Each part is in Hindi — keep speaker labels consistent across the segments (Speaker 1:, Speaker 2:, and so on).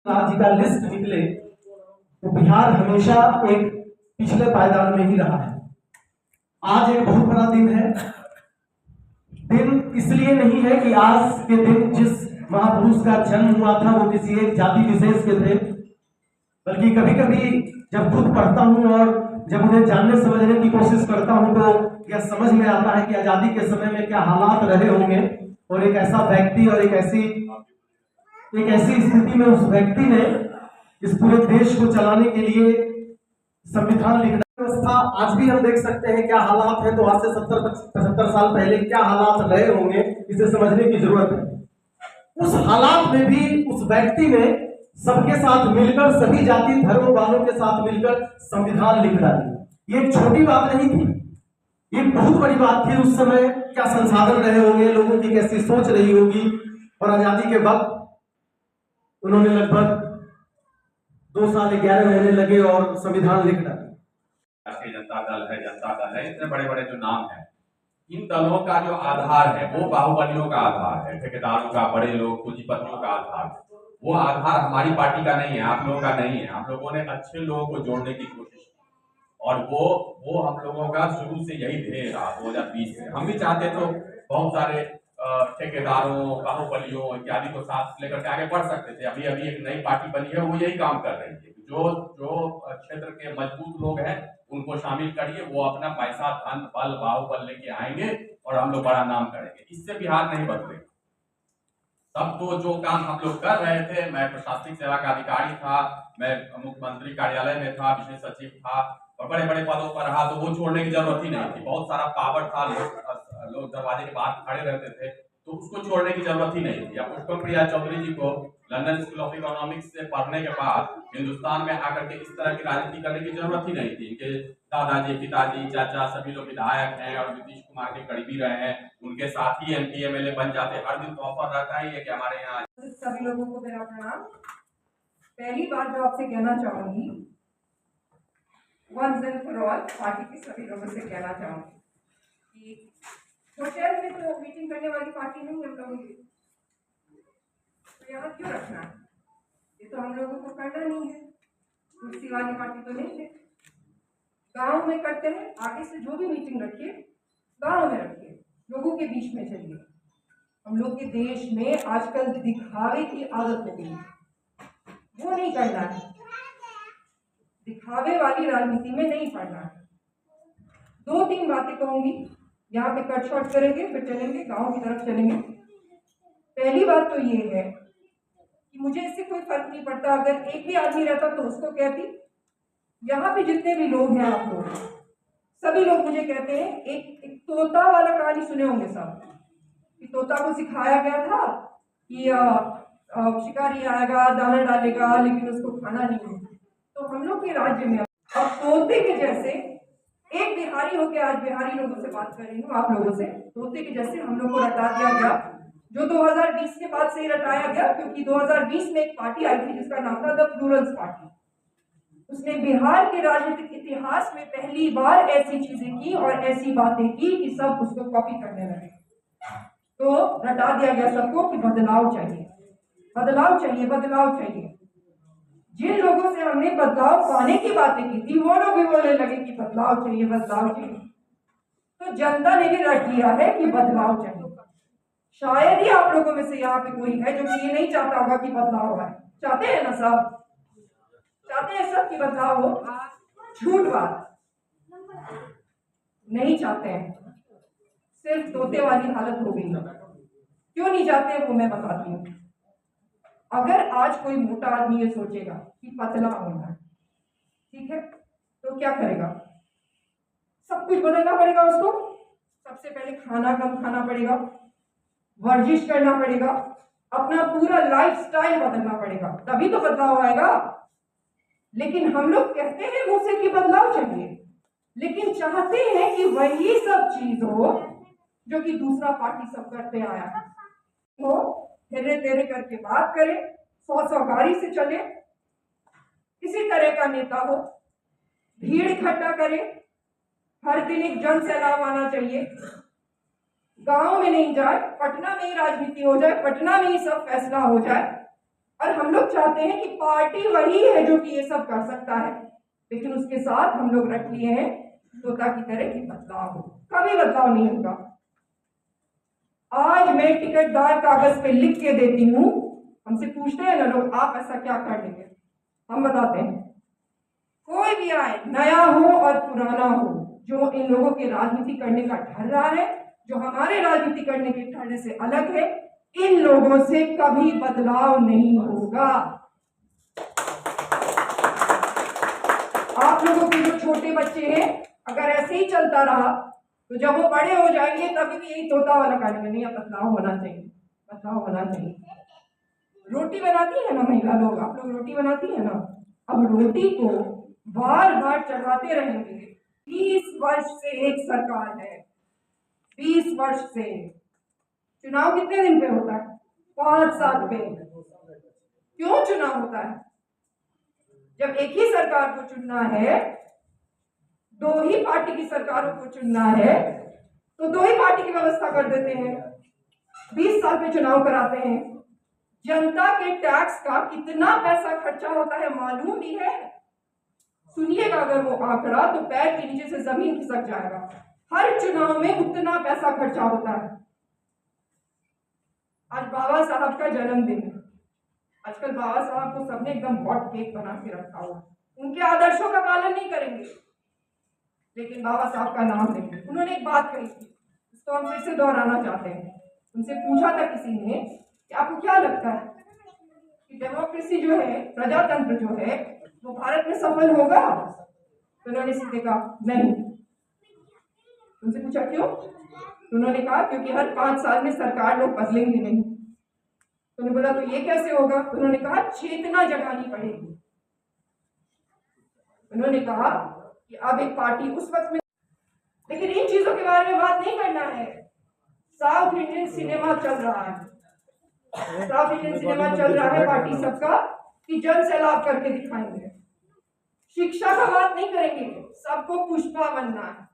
Speaker 1: राज्य का लिस्ट निकले तो बिहार हमेशा एक पिछले पायदान में ही रहा है। आज एक बहुत बड़ा दिन है। दिन इसलिए नहीं है कि आज के दिन जिस महापुरुष का जन्म हुआ था वो किसी एक जाति विशेष के थे, बल्कि कभी कभी जब खुद पढ़ता हूँ और जब उन्हें जानने समझने की कोशिश करता हूँ तो यह समझ में आता है कि आजादी के समय में क्या हालात रहे होंगे और एक ऐसा व्यक्ति और एक ऐसी स्थिति में उस व्यक्ति ने इस पूरे देश को चलाने के लिए संविधान लिखना व्यवस्था आज भी हम देख सकते हैं क्या हालात है। तो आज से 70-75 साल पहले क्या हालात रहे होंगे इसे समझने की जरूरत है। उस हालात में भी उस व्यक्ति ने सबके साथ मिलकर, सभी जाति धर्म वालों के साथ मिलकर संविधान लिख डाली। ये एक छोटी बात नहीं थी, ये बहुत बड़ी बात थी। उस समय क्या संसाधन रहे होंगे, लोगों की कैसी सोच रही होगी। और आजादी के वक्त उन्होंने लगभग 2 साल 11 महीने लगे और संविधान लिख डाला।
Speaker 2: राष्ट्रीय जनता दल है, जनता दल है, इतने बड़े बड़े जो नाम हैं, इन दलों का जो आधार है वो बाहुबलियों का आधार है, ठेकेदारों का, बड़े लोग, पूंजीपतियों का आधार है। वो आधार हमारी पार्टी का नहीं है, आप लोगों का नहीं है। आप लोगों ने अच्छे लोगों को जोड़ने की कोशिश की और वो हम लोगों का शुरू से यही ध्येय रहा। 2020 से हम भी चाहते तो बहुत सारे ठेकेदारों, बाहुबलियों इत्यादि को साथ लेकर के आगे बढ़ सकते थे। अभी एक नई पार्टी बनी है, वो यही काम कर रही है। जो क्षेत्र के मजबूत लोग हैं उनको शामिल करिए, वो अपना पैसा, धन, बल, बाहुबल लेके आएंगे और हम लोग बड़ा नाम करेंगे। इससे बिहार नहीं बदलेगा। तब तो जो काम हम लोग कर रहे थे, मैं प्रशासनिक सेवा का अधिकारी था, मैं मुख्यमंत्री कार्यालय में था, विशेष सचिव था और बड़े बड़े पदों पर रहा, तो वो छोड़ने की जरूरत ही नहीं थी। बहुत सारा पावर था, लोग दरवाजे के बाहर खड़े रहते थे, तो उसको छोड़ने की जरूरत ही नहीं थी। पुष्पम प्रिया चौधरी जी को लंदन स्कूल ऑफ इकोनॉमिक्स से पढ़ने के बाद हिंदुस्तान में आकर के इस तरह की राजनीति करने की जरूरत ही नहीं थी। इनके दादाजी, पिताजी, चाचा सभी लोग विधायक हैं और नीतीश कुमार के करीबी रहे हैं। उनके साथ ही MP MLA बन जाते। हर दिन तो ऑफर रहता ही है कि हमारे यहाँ।
Speaker 3: सभी लोगों को मेरा प्रणाम। पहली बात जो आपसे कहना चाहूंगी, once and for all, party के सभी लोगों से कहना चाहूंगी कि होटल में तो मीटिंग करने वाली पार्टी नहीं हम लोगों की, तो यहाँ क्यों रखना है? ये तो हम लोगों को करना नहीं है। कुर्सी वाली पार्टी तो नहीं है। गांव में करते हैं। आगे से जो भी मीटिंग रखिए गांव में रखिए, लोगों के बीच में चलिए। हम लोग के देश में आजकल दिखावे की आदत हो गई, वो नहीं करना है। दिखावे वाली राजनीति में नहीं पड़ना है। 2-3 बातें कहूंगी, यहाँ पे कट शॉर्ट करेंगे, फिर चलेंगे गांव की तरफ चलेंगे। पहली बात तो ये है कि मुझे इससे कोई फर्क नहीं पड़ता अगर एक भी आदमी रहता तो उसको कहती। यहाँ पे जितने भी लोग हैं, आप लोग सभी लोग मुझे कहते हैं, एक तोता वाला कहानी सुने होंगे सब, कि तोता को सिखाया गया था कि शिकारी आएगा, दाना डालेगा, लेकिन उसको खाना नहीं है। तो हम लोग के राज्य में अब तोते के जैसे एक बिहारी होकर, आज बिहारी लोगों से बात कर रही हूँ, आप लोगों से, तोते के जैसे हम लोग को रटा दिया गया, जो 2020 के बाद से ही रटाया गया। क्योंकि 2020 में एक पार्टी आई थी जिसका नाम था द प्लूरल्स पार्टी। उसने बिहार के राजनीतिक इतिहास में पहली बार ऐसी चीजें की और ऐसी बातें की कि सब उसको कॉपी करने लगे। तो रटा दिया गया सबको कि बदलाव चाहिए, बदलाव चाहिए, बदलाव चाहिए। जिन लोगों से हमने बदलाव पाने की बातें की थी, वो लोग भी बोलने लगे कि बदलाव चाहिए, बदलाव चाहिए। तो जनता ने भी रट लिया है कि बदलाव चाहिए। शायद ही आप लोगों में से यहाँ पे कोई है जो कि ये नहीं चाहता होगा कि बदलाव आए। चाहते हैं ना सब? चाहते हैं सब कि बदलाव हो? झूठ बात, नहीं चाहते हैं। सिर्फ तोते वाली हालत हो गई। क्यों नहीं चाहते वो मैं बताती हूँ। अगर आज कोई मोटा आदमी ये सोचेगा कि पतला होना है, ठीक है, तो क्या करेगा? सब कुछ बदलना पड़ेगा उसको। सबसे पहले खाना कम खाना पड़ेगा, वर्जिश करना पड़ेगा, अपना पूरा लाइफस्टाइल बदलना पड़ेगा, तभी तो बदलाव आएगा। लेकिन हम लोग कहते हैं मुंह से कि बदलाव चाहिए, लेकिन चाहते हैं कि वही सब चीज हो जो कि दूसरा पार्टी सब करते आया है। तो तेरे तेरे करके बात करे, 100 गाड़ी से चले, किसी तरह का नेता हो, भीड़ इकट्ठा करे, हर दिन एक जन सैलाब आना चाहिए, गांव में नहीं जाए, पटना में ही राजनीति हो जाए, पटना में ही सब फैसला हो जाए, और हम लोग चाहते हैं कि पार्टी वही है जो कि ये सब कर सकता है, लेकिन उसके साथ हम लोग रख लिए हैं तोता की तरह कि बदलाव हो। कभी बदलाव नहीं होगा। आज मैं टिकटदार कागज पे लिख के देती हूँ, हमसे पूछते हैं ना लोग आप ऐसा क्या कर लेंगे, हम बताते हैं। कोई भी आए, नया हो और पुराना हो, जो इन लोगों के राजनीति करने का ढर रहा है, जो हमारे राजनीति करने के ढर्रे से अलग है, इन लोगों से कभी बदलाव नहीं होगा। आप लोगों के जो छोटे बच्चे हैं, अगर ऐसे ही चलता रहा तो जब वो बड़े हो जाएंगे तभी भी यही तोता वाला करेंगे, नहीं अब बदलाव होना चाहिए, बदलाव होना चाहिए। रोटी बनाती है ना महिला लोग, आप लोग रोटी बनाती है ना, अब रोटी को बार बार चढ़ाते रहेंगे। 20 वर्ष से एक सरकार है, 20 वर्ष से। चुनाव कितने दिन पे होता है? 5 साल पे। क्यों चुनाव होता है? जब एक ही सरकार को चुनना है, 2 ही पार्टी की सरकारों को चुनना है, तो 2 ही पार्टी की व्यवस्था कर देते हैं। 20 साल पे चुनाव कराते हैं। जनता के टैक्स का कितना पैसा खर्चा होता है मालूम भी है? सुनिएगा अगर वो आंकड़ा तो पैर के नीचे से जमीन खिसक जाएगा। हर चुनाव में उतना पैसा खर्चा होता है। आज बाबा साहब का जन्मदिन है। आजकल बाबा साहब को सबने एकदम हॉट केक बना के रखा हुआ। उनके आदर्शों का पालन नहीं करेंगे, लेकिन बाबा साहब का नाम लेंगे। उन्होंने एक बात कही थी, इसको हम फिर से दोहराना चाहते हैं। उनसे पूछा था किसी ने कि आपको क्या लगता है कि डेमोक्रेसी जो है, प्रजातंत्र जो है, वो भारत में सफल होगा? तो उन्होंने सीधे कहा नहीं। उनसे पूछा क्यों? तो उन्होंने कहा क्योंकि हर 5 साल में सरकार लोग बदलेंगे नहीं। तो उन्होंने बोला तो ये कैसे होगा? उन्होंने कहा चेतना जगानी पड़ेगी। उन्होंने कहा कि अब एक पार्टी उस वक्त में, लेकिन इन चीजों के बारे में बात नहीं करना है। साउथ इंडियन सिनेमा चल रहा है, साउथ इंडियन सिनेमा चल रहा है पार्टी सबका कि जन सैलाब करके दिखाएंगे। शिक्षा का बात नहीं करेंगे, सबको पुष्पा बनना है।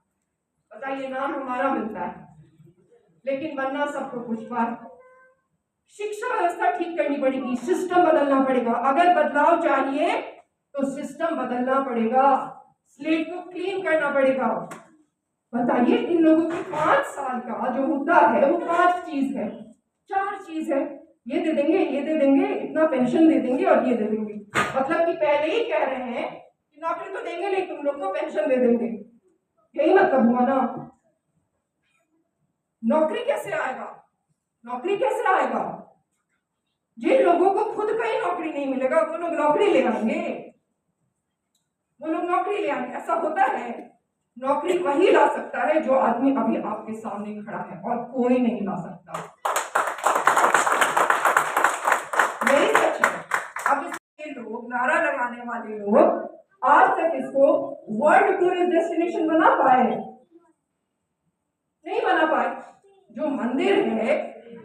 Speaker 3: बताइए, नाम हमारा मिलता है लेकिन बनना सबको पुष्पा है। शिक्षा व्यवस्था ठीक करनी पड़ेगी, सिस्टम बदलना पड़ेगा। अगर बदलाव चाहिए तो सिस्टम बदलना पड़ेगा, स्लेट को क्लीन करना पड़ेगा। बताइए, इन लोगों के 5 साल का जो मुद्दा है वो 5 चीज है, 4 चीज है। ये दे देंगे, ये दे देंगे, इतना पेंशन दे देंगे और ये दे देंगे। मतलब कि पहले ही कह रहे हैं कि नौकरी तो देंगे नहीं, तुम लोग को पेंशन दे देंगे। यही मतलब हुआ ना। नौकरी कैसे आएगा? नौकरी कैसे आएगा? जिन लोगों को खुद का ही नौकरी नहीं मिलेगा वो लोग नौकरी ले आएंगे, वो लोग नौकरी ले आएंगे। ऐसा होता है? नौकरी वही ला सकता है जो आदमी अभी आपके सामने खड़ा है, और कोई नहीं ला सकता। यही सच है। अब इसके लोग, नारा लगाने वाले लोग आज तक इसको वर्ल्ड टूरिस्ट डेस्टिनेशन बना पाए? नहीं बना पाए। जो मंदिर है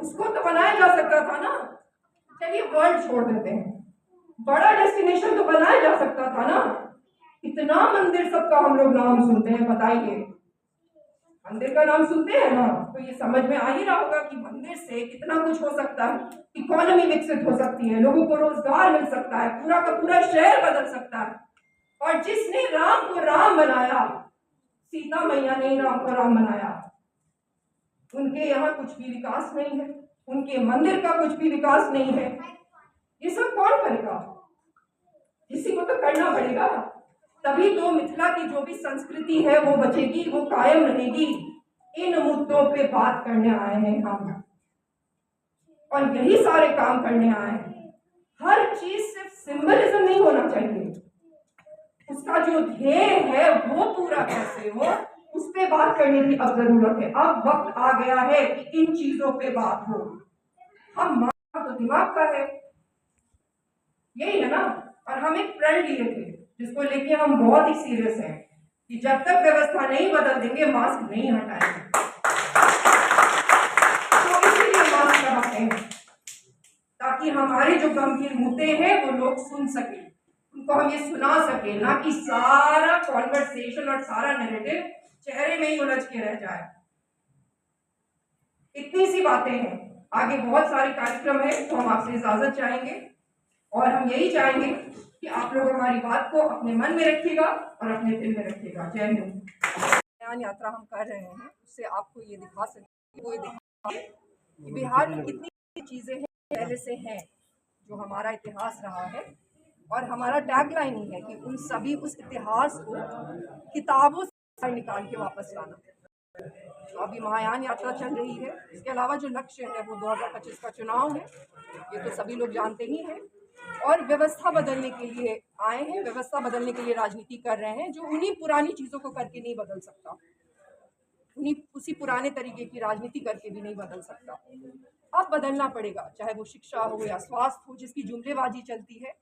Speaker 3: उसको तो बनाया जा सकता था ना। चलिए वर्ल्ड छोड़ देते हैं, बड़ा डेस्टिनेशन तो बनाया जा सकता था ना। इतना मंदिर सबका हम लोग नाम सुनते हैं, बताइए मंदिर का नाम सुनते हैं ना, तो ये समझ में आ ही रहा होगा कि मंदिर से कितना कुछ हो सकता है। इकोनॉमी विकसित हो सकती है, लोगों को रोजगार मिल सकता है, पूरा का पूरा शहर बदल सकता है। और जिसने राम को राम बनाया, सीता मैया ने राम को राम बनाया, उनके यहाँ कुछ भी विकास नहीं है, उनके मंदिर का कुछ भी विकास नहीं है। ये सब कौन करेगा? किसी को तो करना पड़ेगा, तभी तो मिथिला की जो भी संस्कृति है वो बचेगी, वो कायम रहेगी। इन मुद्दों पे बात करने आए हैं हम, और यही सारे काम करने आए हैं। हर चीज सिर्फ सिंबलिज्म नहीं होना चाहिए, उसका जो ध्येय है वो पूरा कैसे हो, उस पे बात करने की अब जरूरत है। अब वक्त आ गया है कि इन चीजों पे बात हो। हम तो दिमाग का है, यही है ना। और हम एक प्रण लिए थे जिसको लेके हम बहुत ही सीरियस हैं कि जब तक व्यवस्था नहीं बदल देंगे मास्क नहीं हटाएंगे। तो इसीलिए मास्क लगाते हैं ताकि हमारे जो गंभीर मुद्दे हैं वो लोग सुन सके, उनको हम ये सुना सके, ना कि सारा कॉन्वर्सेशन और सारा नैरेटिव चेहरे में ही उलझ के रह जाए। इतनी सी बातें हैं, आगे बहुत सारे कार्यक्रम है तो हम आपसे इजाजत चाहेंगे। और हम यही चाहेंगे कि आप लोग हमारी बात को अपने मन में रखिएगा और अपने दिल में रखिएगा। जय हिंद। ज्ञान यात्रा हम कर रहे हैं, उससे आपको ये दिखा सकते कि बिहार में कितनी चीजें हैं पहले से हैं, जो हमारा इतिहास रहा है। और हमारा टैगलाइन ही है कि उन सभी उस इतिहास को किताबों से निकाल के वापस लाना। तो अभी महायान यात्रा चल रही है। इसके अलावा जो लक्ष्य है वो 2025 का चुनाव है, ये तो सभी लोग जानते ही हैं। और व्यवस्था बदलने के लिए आए हैं, व्यवस्था बदलने के लिए राजनीति कर रहे हैं, जो उन्हीं पुरानी चीजों को करके नहीं बदल सकता, उन्हीं उसी पुराने तरीके की राजनीति करके भी नहीं बदल सकता। अब बदलना पड़ेगा, चाहे वो शिक्षा हो या स्वास्थ्य हो जिसकी जुमलेबाजी चलती है,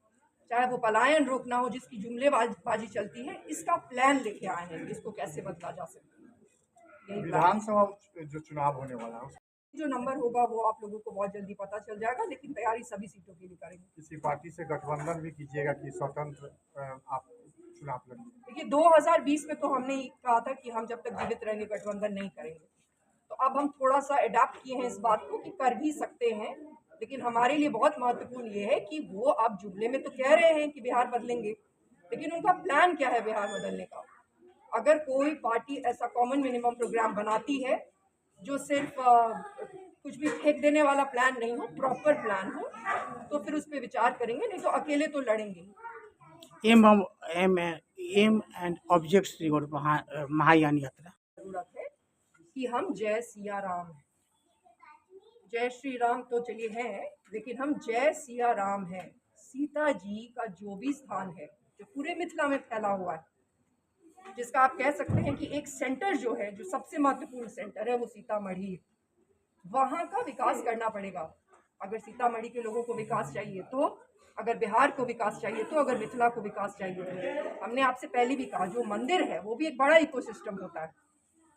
Speaker 3: चाहे वो पलायन रोकना हो जिसकी जुमलेबाजी चलती है। इसका प्लान लेके आए हैं, इसको कैसे बदला जा सकता है।
Speaker 4: विधानसभा जो चुनाव होने वाला है
Speaker 3: जो नंबर होगा वो आप लोगों को बहुत जल्दी पता चल जाएगा, लेकिन तैयारी सभी सीटों के लिए करेंगे।
Speaker 4: किसी पार्टी से गठबंधन भी कीजिएगा कि स्वतंत्र आप चुनाव लड़ेंगे?
Speaker 3: देखिए 2020 में तो हमने कहा था कि हम जब तक जीवित रहेंगे गठबंधन नहीं करेंगे। तो अब हम थोड़ा सा अडेप्ट किए हैं इस बात को कि कर भी सकते हैं, लेकिन हमारे लिए बहुत महत्वपूर्ण ये है कि वो अब जुमले में तो कह रहे हैं कि बिहार बदलेंगे, लेकिन उनका प्लान क्या है बिहार बदलने का। अगर कोई पार्टी ऐसा कॉमन मिनिमम प्रोग्राम बनाती है जो सिर्फ कुछ भी फेंक देने वाला प्लान नहीं हो, प्रॉपर प्लान हो, तो फिर उस पर विचार करेंगे, नहीं तो अकेले तो लड़ेंगे।
Speaker 5: एम एंड ऑब्जेक्ट्स रिवॉर्ड महायान यात्रा
Speaker 3: जरूरत है कि हम जय सिया राम है, जय श्री राम तो चलिए हैं, लेकिन हम जय सिया राम है। सीता जी का जो भी स्थान है जो पूरे मिथिला में फैला हुआ है, जिसका आप कह सकते हैं कि एक सेंटर जो है, जो सबसे महत्वपूर्ण सेंटर है, वो सीतामढ़ी है। वहाँ का विकास करना पड़ेगा। अगर सीतामढ़ी के लोगों को विकास चाहिए तो, अगर बिहार को विकास चाहिए तो, अगर मिथिला को विकास चाहिए तो, हमने आपसे पहले भी कहा जो मंदिर है वो भी एक बड़ा इकोसिस्टम होता है।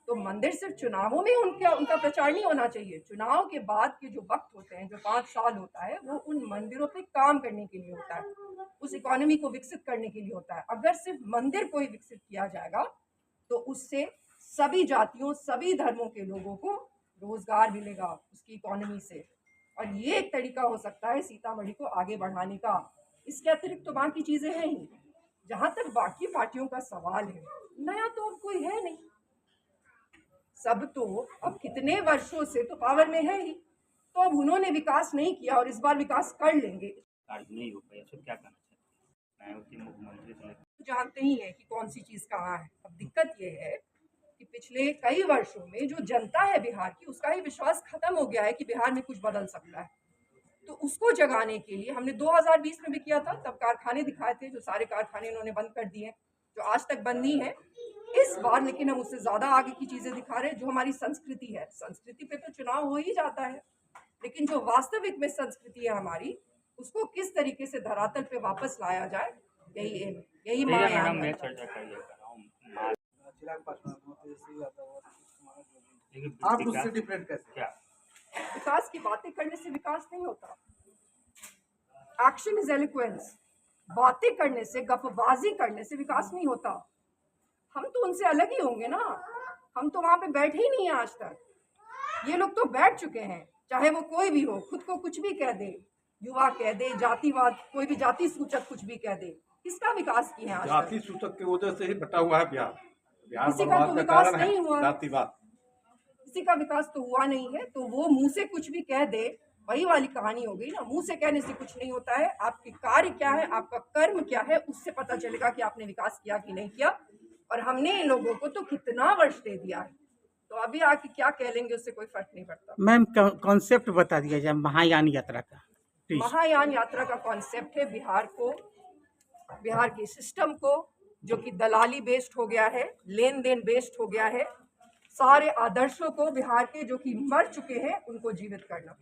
Speaker 3: तो मंदिर सिर्फ चुनावों में उनका प्रचार नहीं होना चाहिए। चुनाव के बाद के जो वक्त होते हैं, जो 5 साल होता है, वो उन मंदिरों पे काम करने के लिए होता है, उस इकोनॉमी को विकसित करने के लिए होता है। अगर सिर्फ मंदिर को ही विकसित किया जाएगा तो उससे सभी जातियों, सभी धर्मों के लोगों को रोजगार मिलेगा उसकी इकोनॉमी से, और ये एक तरीका हो सकता है सीतामढ़ी को आगे बढ़ाने का। इसके अतिरिक्त तो बाकी चीजें हैं ही। जहां तक बाकी पार्टियों का सवाल है, नया तो अब कोई है नहीं, सब तो अब कितने वर्षों से तो पावर में है ही, तो अब उन्होंने विकास नहीं किया और इस बार विकास कर लेंगे।
Speaker 6: नहीं हो पाया, सब क्या करना चाहते हैं मुख्यमंत्री से
Speaker 3: जानते ही है कि कौन सी चीज कहाँ है। अब दिक्कत ये है कि पिछले कई वर्षों में जो जनता है बिहार की, उसका ही विश्वास खत्म हो गया है कि बिहार में कुछ बदल सकता है। तो उसको जगाने के लिए हमने 2020 में भी किया था, तब कारखाने दिखाए थे, जो सारे कारखाने इन्होंने बंद कर दिए, जो आज तक बंद नहीं है। इस बार लेकिन हम उससे ज्यादा आगे की चीजें दिखा रहे हैं, जो हमारी संस्कृति है। संस्कृति पे तो चुनाव हो ही जाता है, लेकिन जो वास्तविक में संस्कृति है हमारी, उसको किस तरीके से धरातल पे वापस लाया जाए, यही एम है, यही
Speaker 6: मैडम मैं
Speaker 3: माया।
Speaker 6: चर्चा करिए
Speaker 4: आप उससे डिफरेंट कैसे?
Speaker 6: क्या
Speaker 3: विकास की बातें करने से विकास नहीं होता। Action is eloquence. बातें करने से, गपबाजी करने से विकास नहीं होता। हम तो उनसे अलग ही होंगे ना, हम तो वहां पे बैठे ही नहीं है आज तक। ये लोग तो बैठ चुके हैं, चाहे वो कोई भी हो, खुद को कुछ भी कह दे, युवा कह दे, जातिवाद, कोई भी जाति सूचक कुछ भी कह दे। किसका विकास किया है?
Speaker 4: जाति सूचक की वजह से ही बटा हुआ है बिहार। बिहार
Speaker 3: किसी का तो
Speaker 4: बर्बाद का
Speaker 3: विकास
Speaker 4: कारण
Speaker 3: नहीं
Speaker 4: है
Speaker 3: हुआ,
Speaker 4: जातिवाद।
Speaker 3: किसी का विकास तो हुआ नहीं है, तो वो मुंह से कुछ भी कह दे, वही वाली कहानी हो गई ना। मुंह से कहने से कुछ नहीं होता है। आपके कार्य क्या है, आपका कर्म क्या है, उससे पता चलेगा कि आपने विकास किया कि नहीं किया। और हमने इन लोगों को तो कितना वर्ष दे दिया है, तो अभी आके क्या कह लेंगे उससे कोई फर्क नहीं पड़ता।
Speaker 5: मैम कॉन्सेप्ट बता दिया जाए महायान यात्रा का प्लीज।
Speaker 3: महायान यात्रा का कॉन्सेप्ट है बिहार को, बिहार के सिस्टम को, जो कि दलाली बेस्ड हो गया है, लेन देन बेस्ड हो गया है, सारे आदर्शों को बिहार के जो कि मर चुके हैं उनको जीवित करना।